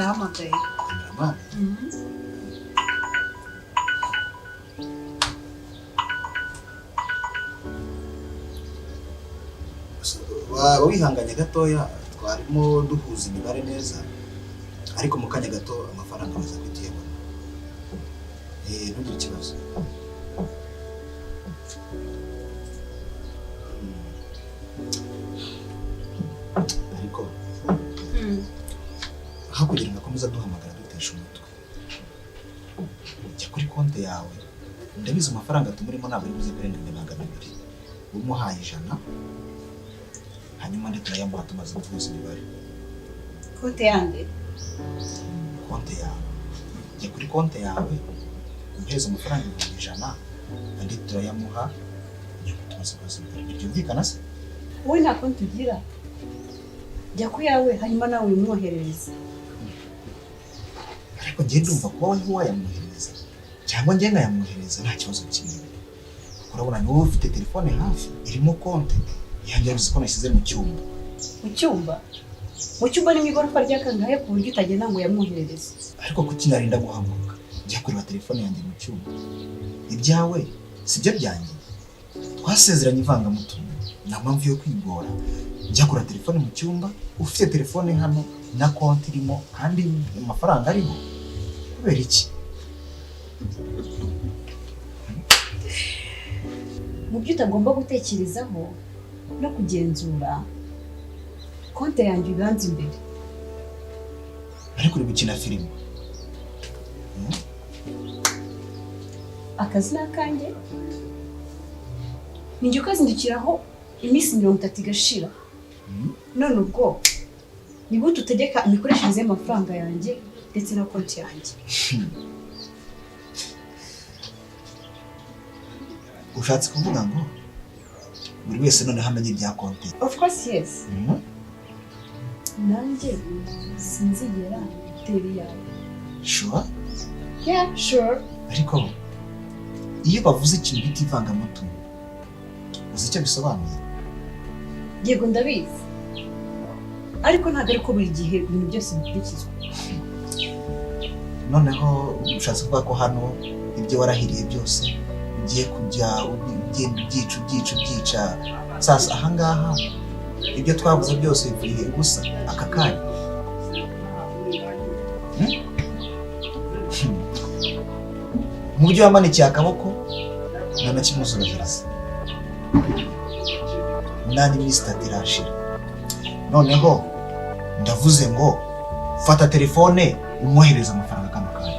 arahamagaye. Kameramani. Waba wihanganye gatoya twarimo duhuza imibare neza ariko mu kanya gato amafaranga amaze kutiyabona. Ntugire ikibazo. Ariko aho kugira ngo akomeze duhamagara dutesha umutwe, jya kuri konti yawe, ndabizi amafaranga tumurimo ntabwo ari buze kurenga 200, umuhaye 100 hanyuma ndi turayamuha tumaze guhuza imibare. Konti yande? Konti yawe, jya kuri konti yawe umuheze amafaranga 100 andi turayamuha nyuma tumaze guhuza imibare. Byumvikana se? Wowe nta konti ugira? Jya ku yawe hanyuma nawe umwoherereze. Ariko njye ndumva ko wowe wayamwohereza cyangwa njye nkayamwohereza nta kibazo kimwe. Urabona ni wowe ufite telefone hafi irimo konti yanjye yavuze ko nashyize mu cyumba. Mu cyumba? Mu cyumba ni mu igorofa rya kangahe ku buryo utagenda ngo yamwoherereze? Ariko kuki narinda guhaguruka njya kureba telefone yanjye mu cyumba? Ibyawe sibyo byanjye. Twasezeranye ivangamutungo, nta mpamvu yo kwigora. Njya kureba telefone mu cyumba, ufite telefone hano na konti irimo kandi amafaranga arimo. Kubera iki? Mu byo utagomba gutekerezaho no kugenzura, konti yanjye ibanza imbere. Ariko uri gukina filime. Akazi ni akanjye, ninjye ukazindukiraho iminsi 30 igashira. None ubwo ni gute utegeka imikoreshereze y'amafaranga yanjye ndetse na konti yanjye? Ushatse kuvuga ngo buri wese none hamenye ibya konti? Of course yes. Nanjye sinzigera itera yawe. Sure? Yeah, sure. Ariko iyo bavuze ikintu bita ivangamutungo, uzi icyo bisobanuye? Yego ndabizi, ariko ntabwo ariko buri gihe ibintu byose bikurikizwa. Noneho ushatse kuvuga ko hano ibyo warahiriye byose ugiye kujya ugenda ubyica sasa ahangaha ibyo twavuze byose bivuye gusa aka kanya? Mu byo yamanikiye akaboko nta na kimwe uzubahiriza. Nani Mr. Tirashira. Noneho ndavuze ngo fata telefone umwohereza amafaranga kano kanya.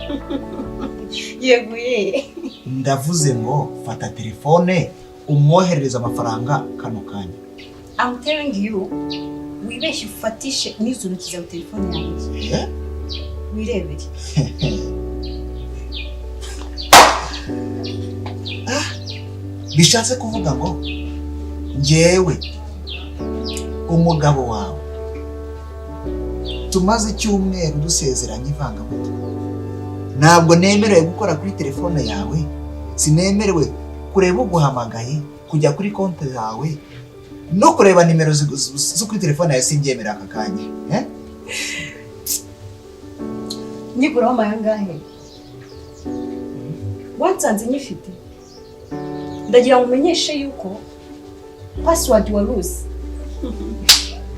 Yego ye. Ndavuze ngo fata telefone umwohereza amafaranga kano kanya. I'm telling you, wibeshye ufatishe n'izo ntoki zawe telefone yanjye. Wirebere. Bishatse kuvuga ngo njyewe umugabo wawe tumaze icyumweru dusezeranye ivangamutungo, ntabwo nemerewe gukora kuri telefone yawe, sinemerewe kureba uguhamagaye, kujya kuri konti yawe no kureba nimero zo kuri telefone yawe singemera aka kanya. Niguraho amayanga he? Wansanze nyifite. Ndagira ngo umenyeshe yuko password waruzi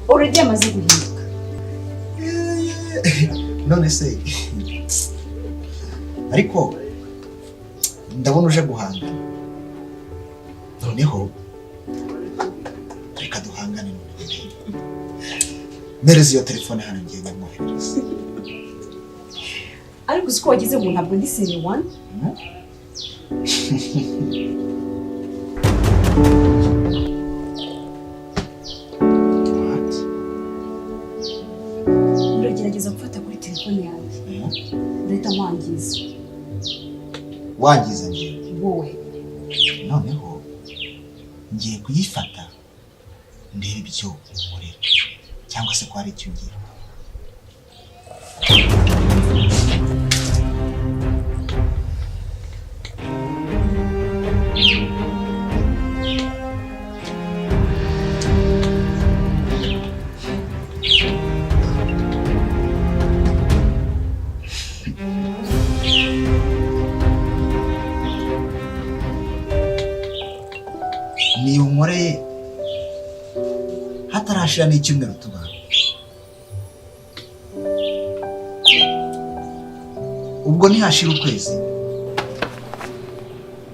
already amaze guhinduka. None se ariko ndabona uje guhangana. Noneho reka duhangane none. Mereza iyo telefone hano ngiye nyamwohereza. Ariko uko wagize ngo ntabwo ndi senior one. Uragerageza gufata kuri telefone yanjye. Urahita mwangiza. Wangiza ngiye? Wowe. Noneho ngiye kuyifata ndebe ibyo nkorera cyangwa se ko hari icyo ngira. niyo nkoreye hatarashira n'icyumweru tubana. Ubwo ntihashira ukwezi.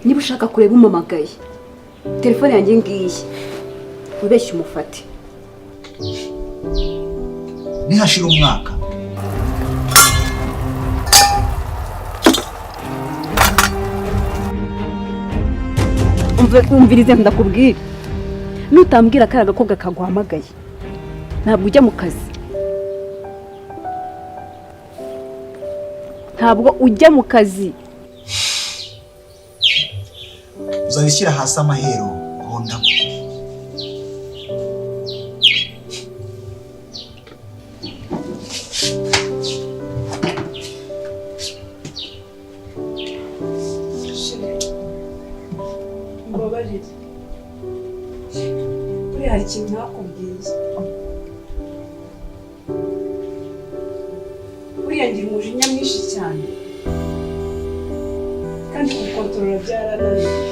Niba ushaka kureba umamagaye, telefone yanjye ngiyi, ubeshye umufate. Ntihashira umwaka. Umvirize ndakubwira. Nutambwira kari agakobwa kaguhamagaye, ntabwo ujya mu kazi. Ntabwo ujya mu kazi. Uzabishyira hasi amahero hondamo. Mbabarira. Buriya hari ikintu nakubwiye. Buriya ngira umujinya mwinshi cyane. Kandi kukontorora byarananiye.